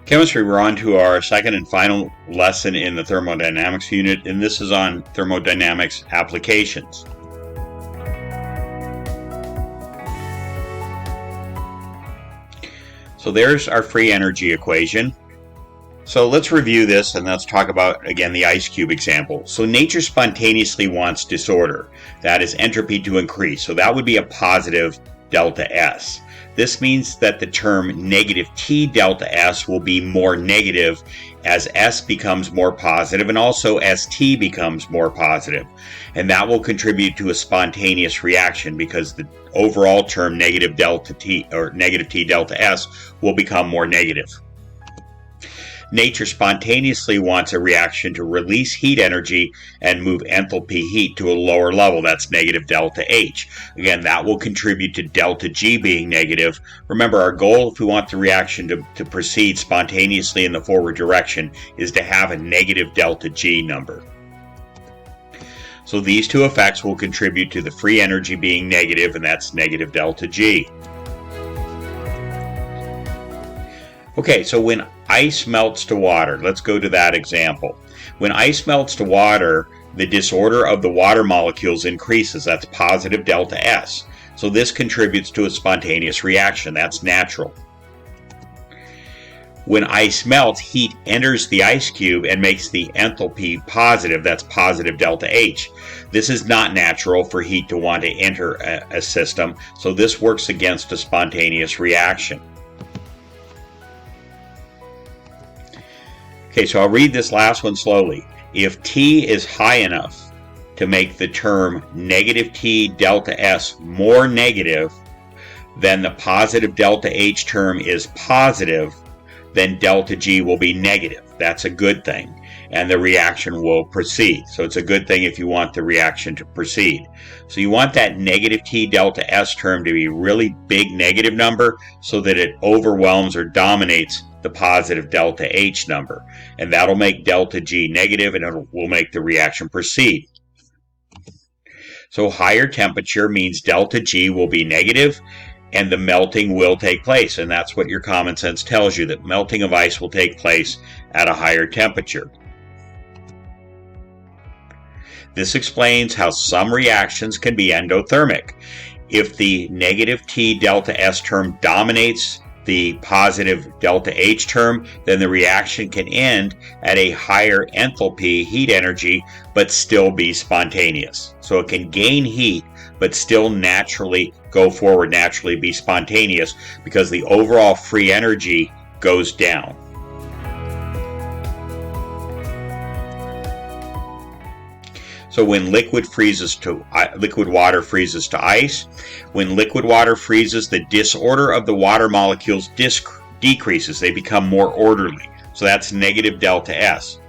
Chemistry, we're on to our second and final lesson in the thermodynamics unit, and this is on thermodynamics applications. So there's our free energy equation. So let's review this and let's talk about, again, the ice cube example. So nature spontaneously wants disorder. That is entropy to increase. So that would be a positive delta S. This means that the term negative T delta S will be more negative as S becomes more positive and also as T becomes more positive. And that will contribute to a spontaneous reaction because the overall term negative delta T or negative T delta S will become more negative. Nature spontaneously wants a reaction to release heat energy and move enthalpy heat to a lower level. That's negative delta H. Again, that will contribute to delta G being negative. Remember, our goal if we want the reaction to proceed spontaneously in the forward direction is to have a negative delta G number. So these two effects will contribute to the free energy being negative, and that's negative delta G. Okay, so when ice melts to water, let's go to that example. When ice melts to water, the disorder of the water molecules increases. That's positive delta S. So this contributes to a spontaneous reaction. That's natural. When ice melts, heat enters the ice cube and makes the enthalpy positive. That's positive delta H. This is not natural for heat to want to enter a system, so this works against a spontaneous reaction. Okay, so I'll read this last one slowly. If T is high enough to make the term negative T delta S more negative, then the positive delta H term is positive, then delta G will be negative. That's a good thing, and the reaction will proceed. So it's a good thing if you want the reaction to proceed. So you want that negative T delta S term to be a really big negative number so that it overwhelms or dominates the positive delta H number, and that'll make delta G negative and it will make the reaction proceed. So higher temperature means delta G will be negative and the melting will take place, and that's what your common sense tells you, that melting of ice will take place at a higher temperature. This explains how some reactions can be endothermic. If the negative T delta S term dominates the positive delta H term, then the reaction can end at a higher enthalpy heat energy but still be spontaneous. So it can gain heat but still naturally go forward, naturally be spontaneous, because the overall free energy goes down. So when liquid water freezes to ice, when liquid water freezes, the disorder of the water molecules decreases. They become more orderly. So that's negative delta S.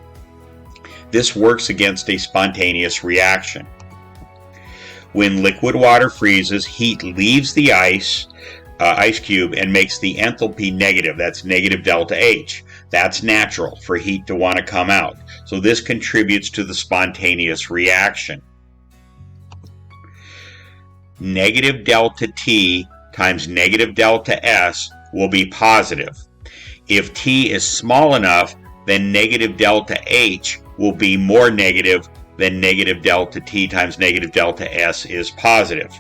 This works against a spontaneous reaction. When liquid water freezes, heat leaves the ice cube and makes the enthalpy negative. That's negative delta H. That's natural for heat to want to come out. So this contributes to the spontaneous reaction. Negative delta T times negative delta S will be positive. If T is small enough, then negative delta H will be more negative than negative delta T times negative delta S is positive.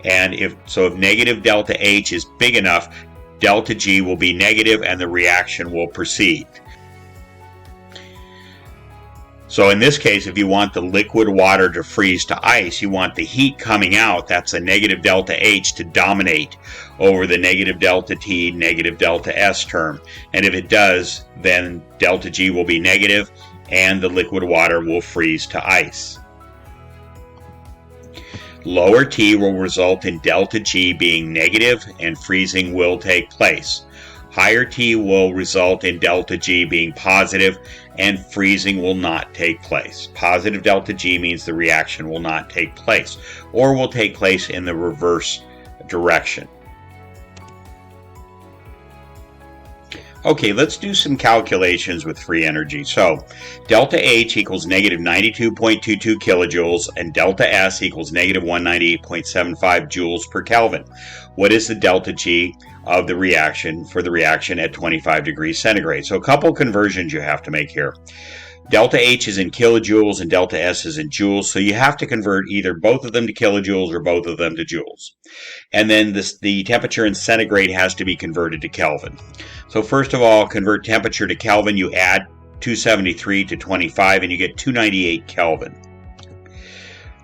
And if negative delta H is big enough, delta G will be negative and the reaction will proceed. So in this case, if you want the liquid water to freeze to ice, you want the heat coming out, that's a negative delta H, to dominate over the negative delta T, negative delta S term. And if it does, then delta G will be negative and the liquid water will freeze to ice. Lower T will result in delta G being negative and freezing will take place. Higher T will result in delta G being positive and freezing will not take place. Positive delta G means the reaction will not take place or will take place in the reverse direction. Okay, let's do some calculations with free energy. So, delta H equals negative 92.22 kilojoules, and delta S equals negative 198.75 joules per Kelvin. What is the delta G of the reaction for the reaction at 25 degrees centigrade? So, a couple conversions you have to make here. Delta H is in kilojoules and delta S is in joules, so you have to convert either both of them to kilojoules or both of them to joules. And then the temperature in centigrade has to be converted to Kelvin. So first of all, convert temperature to Kelvin. You add 273 to 25 and you get 298 Kelvin.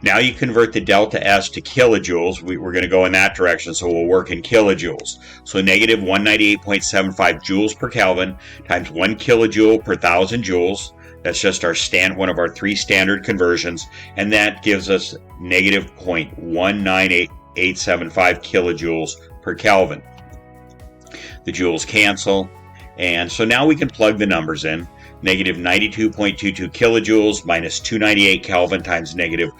Now you convert the delta S to kilojoules. We're going to go in that direction, so we'll work in kilojoules. So negative 198.75 joules per Kelvin times 1 kilojoule per 1,000 joules. That's just our one of our 3 standard conversions, and that gives us negative 0.198875 kilojoules per Kelvin. The joules cancel, and so now we can plug the numbers in. Negative 92.22 kilojoules minus 298 Kelvin times negative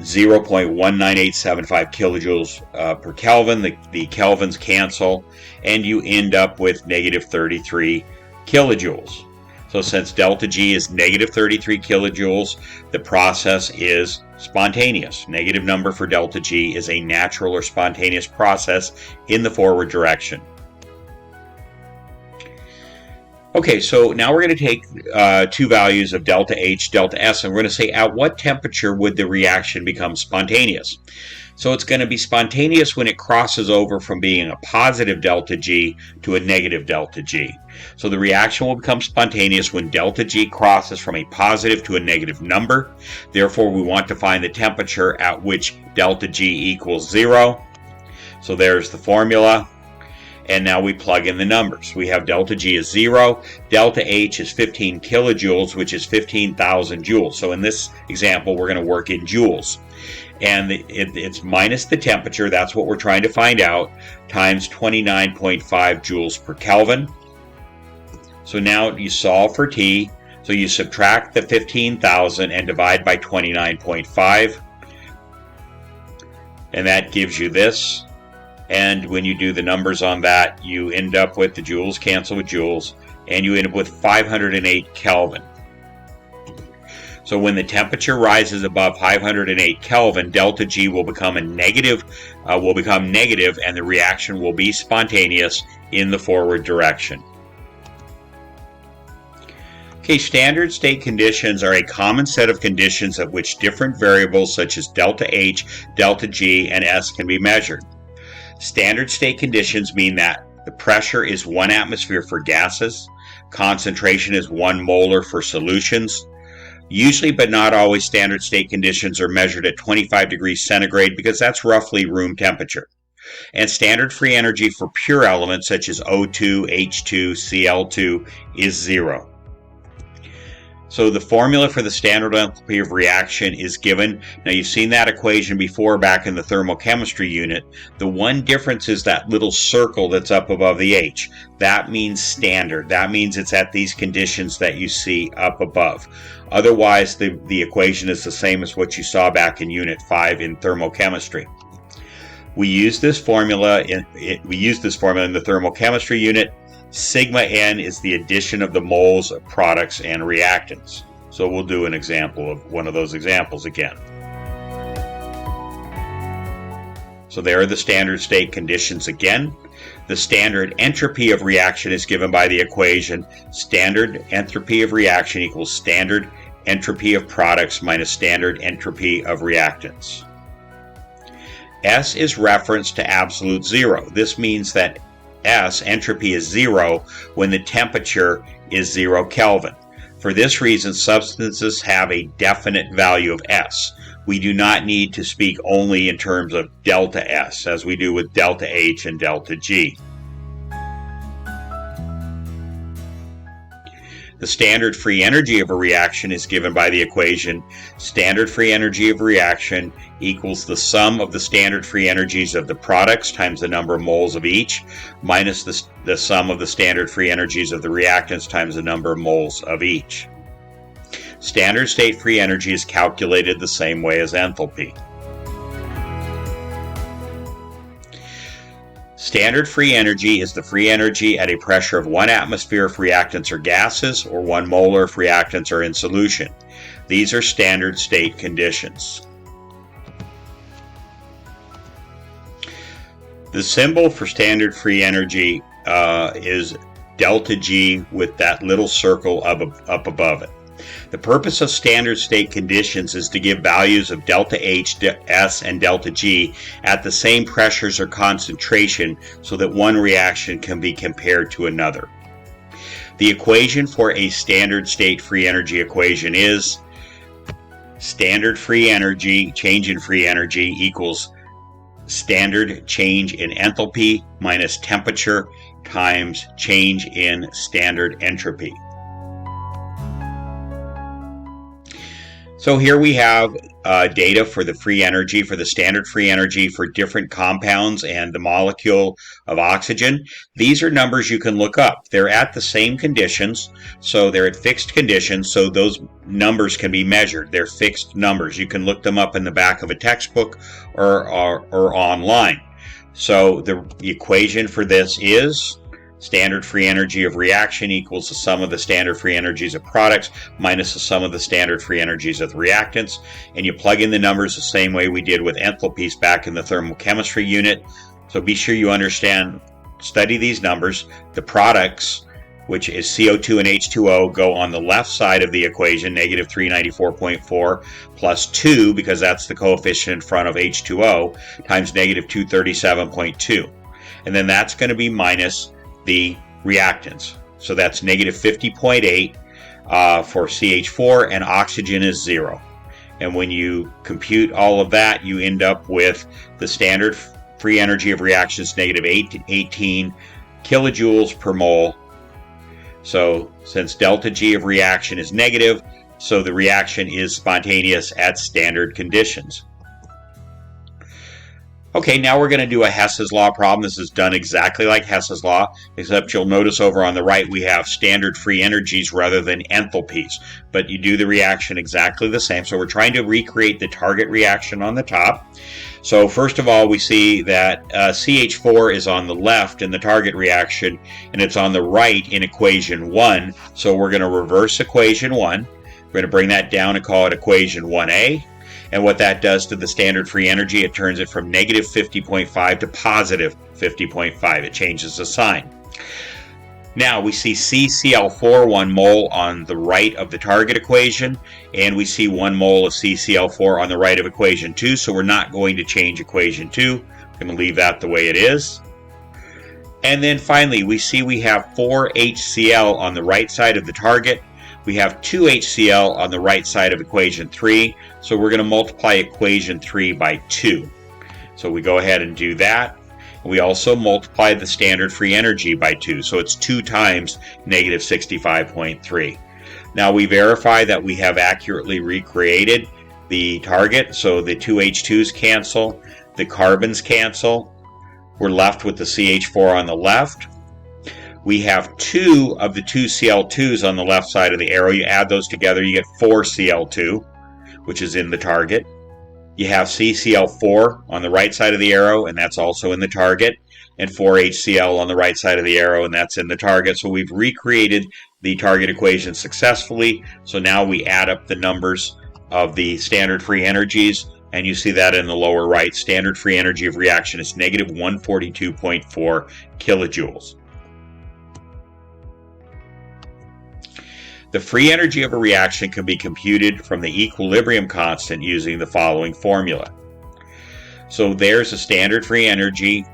0.19875 kilojoules per Kelvin. The kelvins cancel, and you end up with negative 33 kilojoules. So since delta G is negative 33 kilojoules, the process is spontaneous. Negative number for delta G is a natural or spontaneous process in the forward direction. Okay, so now we're going to take two values of delta H, delta S, and we're going to say at what temperature would the reaction become spontaneous. So it's going to be spontaneous when it crosses over from being a positive delta G to a negative delta G. So the reaction will become spontaneous when delta G crosses from a positive to a negative number. Therefore, we want to find the temperature at which delta G equals 0. So there's the formula. And now we plug in the numbers. We have delta G is 0, delta H is 15 kilojoules, which is 15,000 joules. So in this example, we're going to work in joules. And it's minus the temperature, that's what we're trying to find out, times 29.5 joules per Kelvin. So now you solve for T, so you subtract the 15,000 and divide by 29.5. And that gives you this. And when you do the numbers on that, you end up with the joules cancel with joules, and you end up with 508 Kelvin. So when the temperature rises above 508 Kelvin, delta G will become negative, and the reaction will be spontaneous in the forward direction. Okay, standard state conditions are a common set of conditions at which different variables such as delta H, delta G, and S can be measured. Standard state conditions mean that the pressure is 1 atmosphere for gases, concentration is 1 molar for solutions. Usually, but not always, standard state conditions are measured at 25 degrees centigrade because that's roughly room temperature. And standard free energy for pure elements such as O2, H2, Cl2 is 0. So the formula for the standard enthalpy of reaction is given. Now you've seen that equation before back in the thermochemistry unit. The one difference is that little circle that's up above the H. That means standard. That means it's at these conditions that you see up above. Otherwise, the equation is the same as what you saw back in Unit 5 in thermochemistry. We use this formula in the thermochemistry unit. Sigma n is the addition of the moles of products and reactants. So we'll do an example of one of those examples again. So there are the standard state conditions again. The standard entropy of reaction is given by the equation standard entropy of reaction equals standard entropy of products minus standard entropy of reactants. S is referenced to absolute zero. This means that S, entropy, is 0 when the temperature is 0 Kelvin. For this reason, substances have a definite value of S. We do not need to speak only in terms of delta S, as we do with delta H and delta G. The standard free energy of a reaction is given by the equation standard free energy of reaction equals the sum of the standard free energies of the products times the number of moles of each minus the sum of the standard free energies of the reactants times the number of moles of each. Standard state free energy is calculated the same way as enthalpy. Standard free energy is the free energy at a pressure of 1 atmosphere if reactants are gases, or 1 molar if reactants are in solution. These are standard state conditions. The symbol for standard free energy is delta G with that little circle up above it. The purpose of standard state conditions is to give values of delta H, S, and delta G at the same pressures or concentration so that one reaction can be compared to another. The equation for a standard state free energy equation is standard free energy, change in free energy, equals standard change in enthalpy minus temperature times change in standard entropy. So here we have data for the free energy, for the standard free energy for different compounds and the molecule of oxygen. These are numbers you can look up. They're at the same conditions, so they're at fixed conditions, so those numbers can be measured. They're fixed numbers. You can look them up in the back of a textbook or online. So the equation for this is standard free energy of reaction equals the sum of the standard free energies of products minus the sum of the standard free energies of the reactants. And you plug in the numbers the same way we did with enthalpies back in the thermochemistry unit. So be sure you understand, study these numbers. The products, which is CO2 and H2O, go on the left side of the equation, negative 394.4 plus 2, because that's the coefficient in front of H2O, times negative 237.2. And then that's going to be minus the reactants. So that's negative 50.8 for CH4, and oxygen is 0. And when you compute all of that, you end up with the standard free energy of reactions, negative 18 kilojoules per mole. So since delta G of reaction is negative, so the reaction is spontaneous at standard conditions. Okay, now we're going to do a Hess's law problem. This is done exactly like Hess's law, except you'll notice over on the right we have standard free energies rather than enthalpies. But you do the reaction exactly the same. So we're trying to recreate the target reaction on the top. So first of all, we see that CH4 is on the left in the target reaction, and it's on the right in equation 1. So we're going to reverse equation 1. We're going to bring that down and call it equation 1A. And what that does to the standard free energy, it turns it from negative 50.5 to positive 50.5. It changes the sign. Now we see CCl4, 1 mole on the right of the target equation, and we see 1 mole of CCl4 on the right of equation 2, so we're not going to change equation 2. We're going to leave that the way it is. And then finally, we see we have 4 HCl on the right side of the target. We have 2 HCl on the right side of equation 3, so we're going to multiply equation 3 by 2. So we go ahead and do that. We also multiply the standard free energy by 2, so it's 2 times negative 65.3. Now we verify that we have accurately recreated the target, so the 2 H2s cancel, the carbons cancel. We're left with the CH4 on the left. We have 2 of the 2 Cl2s on the left side of the arrow. You add those together, you get 4 Cl2, which is in the target. You have CCl4 on the right side of the arrow, and that's also in the target, and 4 HCl on the right side of the arrow, and that's in the target. So we've recreated the target equation successfully. So now we add up the numbers of the standard free energies, and you see that in the lower right. Standard free energy of reaction is negative 142.4 kilojoules. The free energy of a reaction can be computed from the equilibrium constant using the following formula. So there's a standard free energy.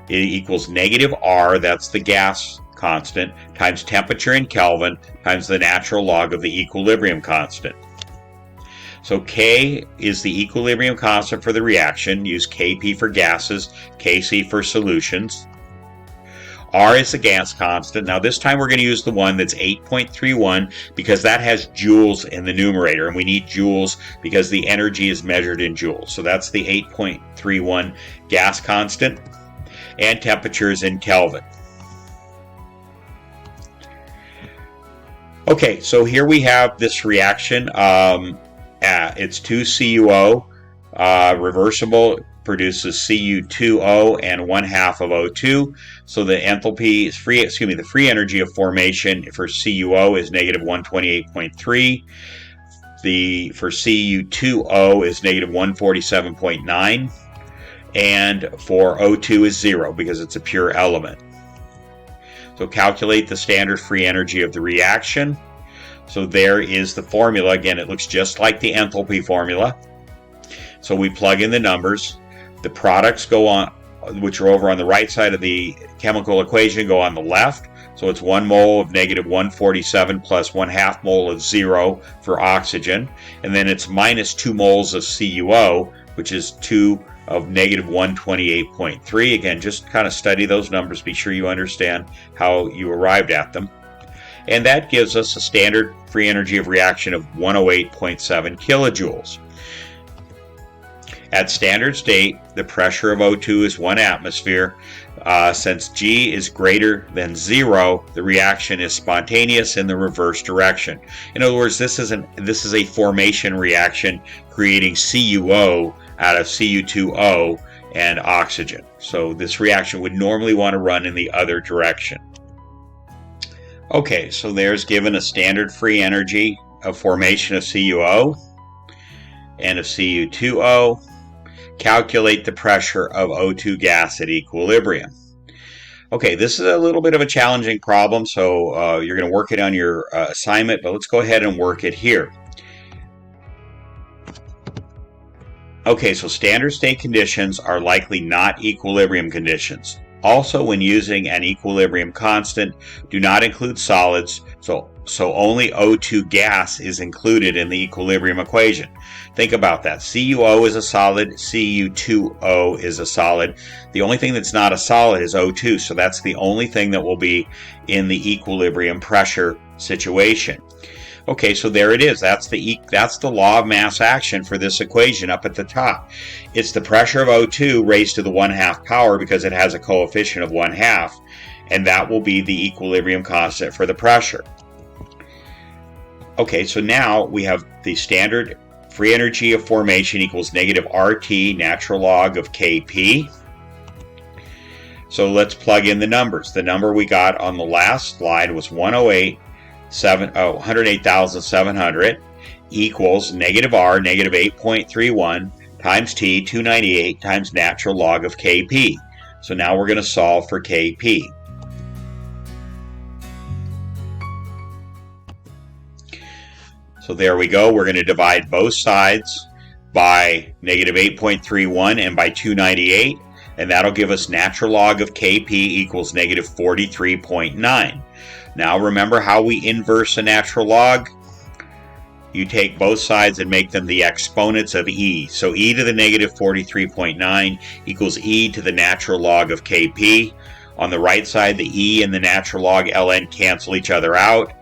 It equals negative R, that's the gas constant, times temperature in Kelvin, times the natural log of the equilibrium constant. So K is the equilibrium constant for the reaction. Use Kp for gases, Kc for solutions. R is the gas constant. Now this time we're going to use the one that's 8.31 because that has joules in the numerator, and we need joules because the energy is measured in joules. So that's the 8.31 gas constant, and temperature is in Kelvin. Okay, so here we have this reaction. It's 2 CuO Reversible produces Cu2O and 1/2 of O2. So the enthalpy is free, the free energy of formation for CuO is negative 128.3. For Cu2O is negative 147.9. And for O2 is 0 because it's a pure element. So calculate the standard free energy of the reaction. So there is the formula. Again, it looks just like the enthalpy formula. So we plug in the numbers. The products go on, which are over on the right side of the chemical equation, go on the left. So it's 1 mole of negative 147 plus 1/2 mole of 0 for oxygen. And then it's minus 2 moles of CuO, which is 2 of negative 128.3. Again, just kind of study those numbers. Be sure you understand how you arrived at them. And that gives us a standard free energy of reaction of 108.7 kilojoules. At standard state, the pressure of O2 is 1 atmosphere. Since G is greater than 0, the reaction is spontaneous in the reverse direction. In other words, this is a formation reaction creating CuO out of Cu2O and oxygen. So this reaction would normally want to run in the other direction. Okay, so there's given a standard free energy of formation of CuO and of Cu2O. Calculate the pressure of O2 gas at equilibrium. Okay, this is a little bit of a challenging problem, so you're going to work it on your assignment, but let's go ahead and work it here. Okay, so standard state conditions are likely not equilibrium conditions. Also, when using an equilibrium constant, do not include solids, so only O2 gas is included in the equilibrium equation. Think about that. CuO is a solid, Cu2O is a solid. The only thing that's not a solid is O2, so that's the only thing that will be in the equilibrium pressure situation. Okay, so there it is. That's the law of mass action for this equation up at the top. It's the pressure of O2 raised to the 1/2 power because it has a coefficient of 1/2, and that will be the equilibrium constant for the pressure. Okay, so now we have the standard free energy of formation equals negative RT natural log of Kp. So let's plug in the numbers. The number we got on the last slide was 108,700 equals negative R, negative 8.31 times T, 298 times natural log of Kp. So now we're going to solve for Kp. So there we go. We're going to divide both sides by negative 8.31 and by 298, and that'll give us natural log of Kp equals negative 43.9. Now remember how we inverse a natural log? You take both sides and make them the exponents of e. So e to the negative 43.9 equals e to the natural log of Kp. On the right side, the e and the natural log ln cancel each other out,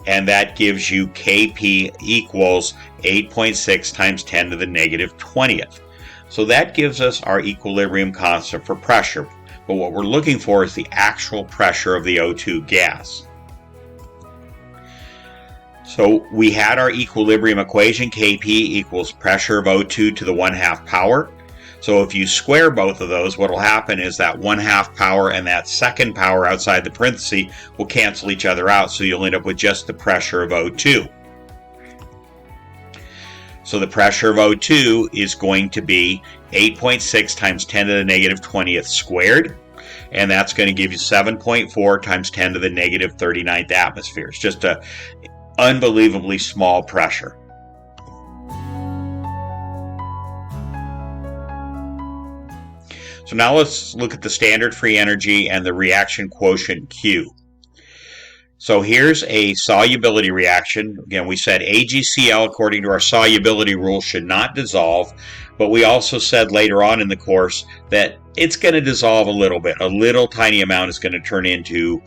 and that gives you Kp equals 8.6 times 10 to the negative 20th. So that gives us our equilibrium constant for pressure. But what we're looking for is the actual pressure of the O2 gas. So we had our equilibrium equation, Kp equals pressure of O2 to the 1/2 power. So if you square both of those, what will happen is that 1/2 power and that second power outside the parenthesis will cancel each other out, so you'll end up with just the pressure of O2. So the pressure of O2 is going to be 8.6 times 10 to the negative 20th squared, and that's going to give you 7.4 times 10 to the negative 39th atmosphere. It's just an unbelievably small pressure. So now let's look at the standard free energy and the reaction quotient Q. So here's a solubility reaction. Again, we said AgCl, according to our solubility rule, should not dissolve, but we also said later on in the course that it's going to dissolve a little bit. A little tiny amount is going to turn into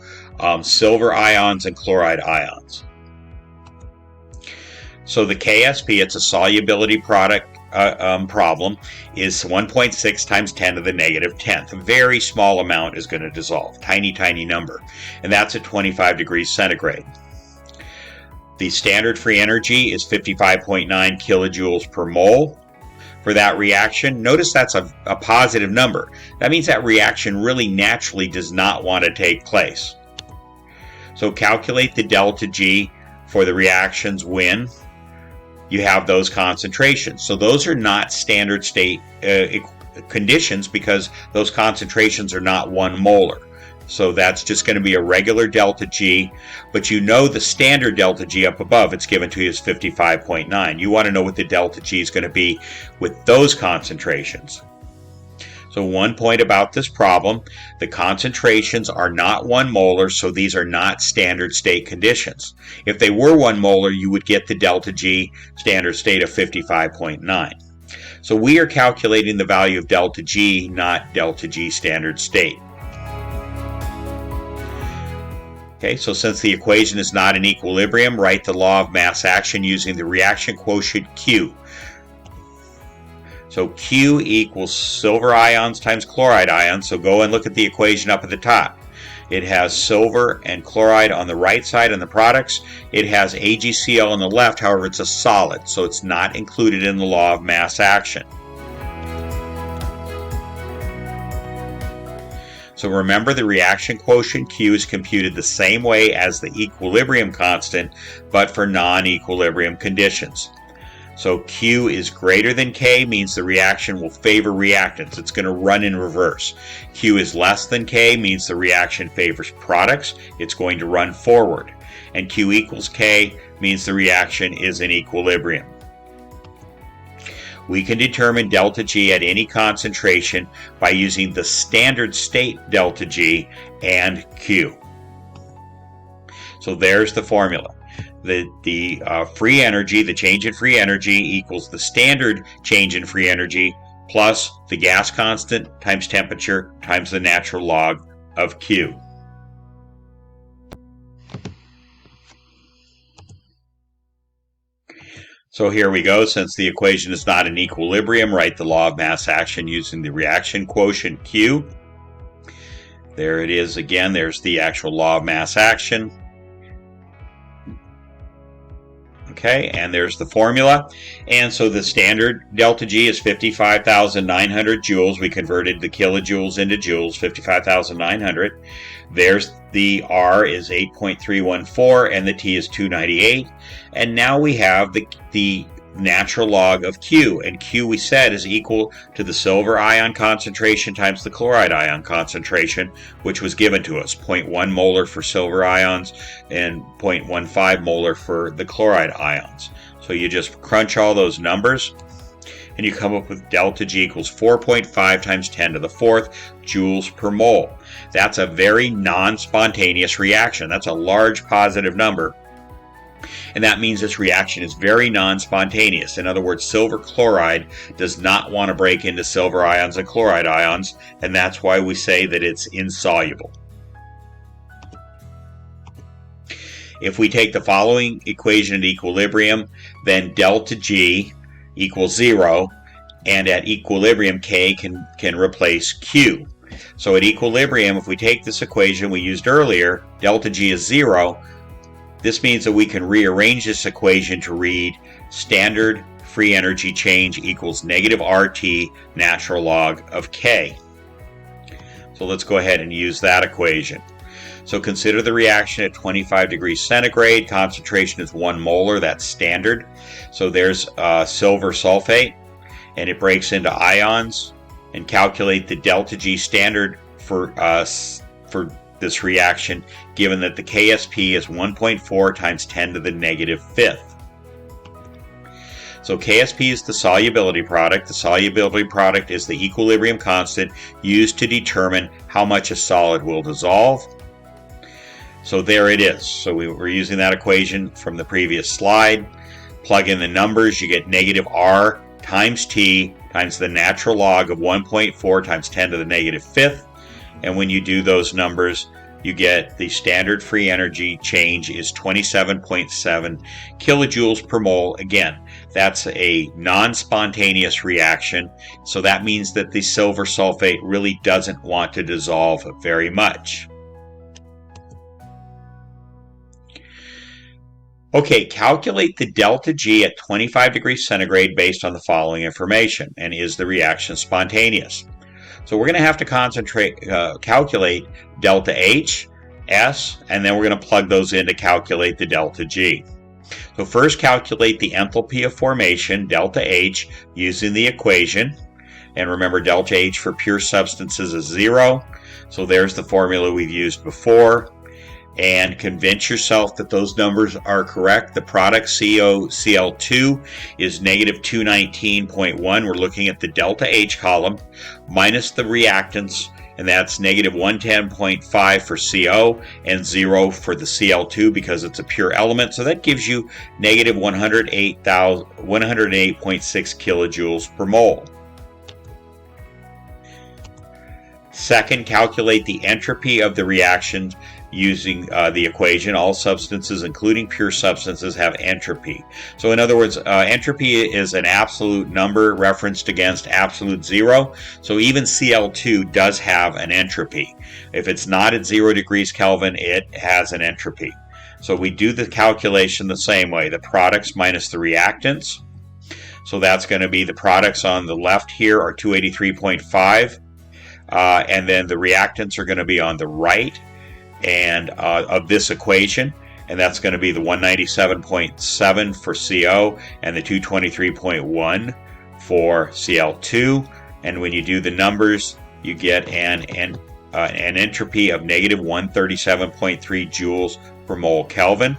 silver ions and chloride ions. So the KSP, it's a solubility product problem, is 1.6 times 10 to the negative 10th. A very small amount is going to dissolve, tiny, tiny number, and that's at 25 degrees centigrade. The standard free energy is 55.9 kilojoules per mole. for that reaction, notice that's a positive number. That means that reaction really naturally does not want to take place. So calculate the delta G for the reactions when you have those concentrations. So those are not standard state conditions because those concentrations are not 1 molar. So that's just going to be a regular delta G, but you know the standard delta G up above, it's given to you as 55.9. You want to know what the delta G is going to be with those concentrations. So one point about this problem, the concentrations are not 1 molar, so these are not standard state conditions. If they were 1 molar, you would get the delta G standard state of 55.9. So we are calculating the value of delta G, not delta G standard state. Okay, so since the equation is not in equilibrium, write the law of mass action using the reaction quotient Q. So Q equals silver ions times chloride ions. So go and look at the equation up at the top. It has silver and chloride on the right side on the products. It has AgCl on the left, however it's a solid, so it's not included in the law of mass action. So remember, the reaction quotient Q is computed the same way as the equilibrium constant, but for non-equilibrium conditions. So Q is greater than K means the reaction will favor reactants. It's going to run in reverse. Q is less than K means the reaction favors products. It's going to run forward. And Q equals K means the reaction is in equilibrium. We can determine delta G at any concentration by using the standard state delta G and Q. So there's the formula. The free energy, the change in free energy, equals the standard change in free energy plus the gas constant times temperature times the natural log of Q. So here we go. Since the equation is not in equilibrium, write the law of mass action using the reaction quotient Q. There it is again. There's the actual law of mass action. Okay, and there's the formula. And so the standard delta G is 55,900 joules. We converted the kilojoules into joules, 55,900. There's the R is 8.314 and the T is 298. And now we have the natural log of Q, and Q we said is equal to the silver ion concentration times the chloride ion concentration, which was given to us, 0.1 molar for silver ions and 0.15 molar for the chloride ions. So you just crunch all those numbers and you come up with delta G equals 4.5 times 10 to the 4th joules per mole. That's a very non-spontaneous reaction. That's a large positive number. And that means this reaction is very non-spontaneous. In other words, silver chloride does not want to break into silver ions and chloride ions, and that's why we say that it's insoluble. If we take the following equation at equilibrium, then delta G equals 0, and at equilibrium K can replace Q. So at equilibrium, if we take this equation we used earlier, delta G is 0. This means that we can rearrange this equation to read standard free energy change equals negative RT natural log of K. So let's go ahead and use that equation. So consider the reaction at 25 degrees centigrade. Concentration is 1 molar, that's standard. So there's silver sulfate, and it breaks into ions. And calculate the delta G standard for this reaction, given that the KSP is 1.4 times 10 to the negative 5th. So KSP is the solubility product. The solubility product is the equilibrium constant used to determine how much a solid will dissolve. So there it is. So we were using that equation from the previous slide. Plug in the numbers, you get negative R times T times the natural log of 1.4 times 10 to the negative 5th. And when you do those numbers, you get the standard free energy change is 27.7 kilojoules per mole. Again, that's a non-spontaneous reaction, so that means that the silver sulfate really doesn't want to dissolve very much. Okay, calculate the delta G at 25 degrees centigrade based on the following information. And is the reaction spontaneous? So we're going to have to calculate delta H, S, and then we're going to plug those in to calculate the delta G. So first calculate the enthalpy of formation, delta H, using the equation. And remember, delta H for pure substances is 0. So there's the formula we've used before. And convince yourself that those numbers are correct. The product COCl2 is negative 219.1. We're looking at the delta H column minus the reactants, and that's negative 110.5 for CO and 0 for the Cl2 because it's a pure element. So that gives you negative 108.6 kilojoules per mole. Second, calculate the entropy of the reaction using the equation. All substances, including pure substances, have entropy. So in other words, entropy is an absolute number referenced against absolute 0. So even Cl2 does have an entropy. If it's not at 0 degrees Kelvin, it has an entropy. So we do the calculation the same way. The products minus the reactants. So that's going to be the products on the left here are 283.5. And then the reactants are going to be on the right and of this equation, and that's going to be the 197.7 for CO and the 223.1 for Cl2. And when you do the numbers, you get an entropy of negative 137.3 joules per mole Kelvin.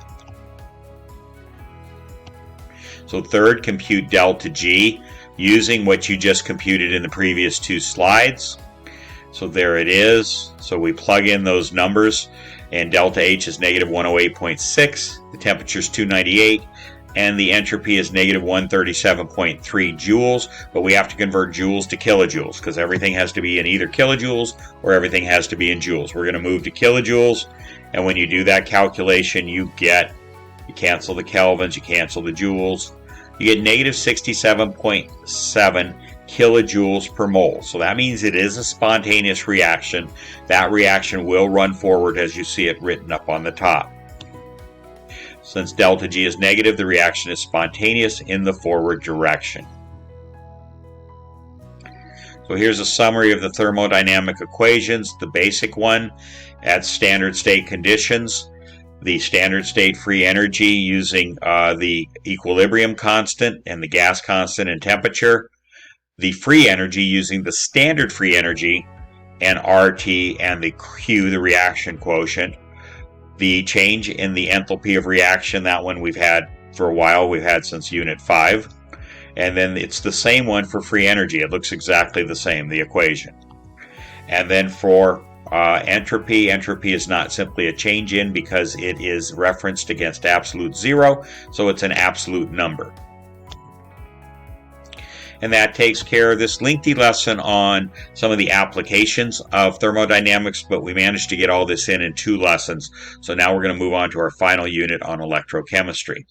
So third, compute delta G using what you just computed in the previous two slides. So there it is. So we plug in those numbers, and delta H is negative 108.6, the temperature is 298, and the entropy is negative 137.3 joules, but we have to convert joules to kilojoules because everything has to be in either kilojoules or everything has to be in joules. We're going to move to kilojoules, and when you do that calculation, you cancel the kelvins, you cancel the joules, you get negative 67.7 kilojoules per mole. So that means it is a spontaneous reaction. That reaction will run forward as you see it written up on the top. Since delta G is negative, the reaction is spontaneous in the forward direction. So here's a summary of the thermodynamic equations. The basic one at standard state conditions. The standard state free energy using the equilibrium constant and the gas constant and temperature. The free energy using the standard free energy and RT and the Q, the reaction quotient. The change in the enthalpy of reaction, that one we've had for a while, we've had since Unit 5. And then it's the same one for free energy. It looks exactly the same, the equation. And then for entropy is not simply a change in because it is referenced against absolute 0, so it's an absolute number. And that takes care of this lengthy lesson on some of the applications of thermodynamics, but we managed to get all this in 2 lessons. So now we're going to move on to our final unit on electrochemistry.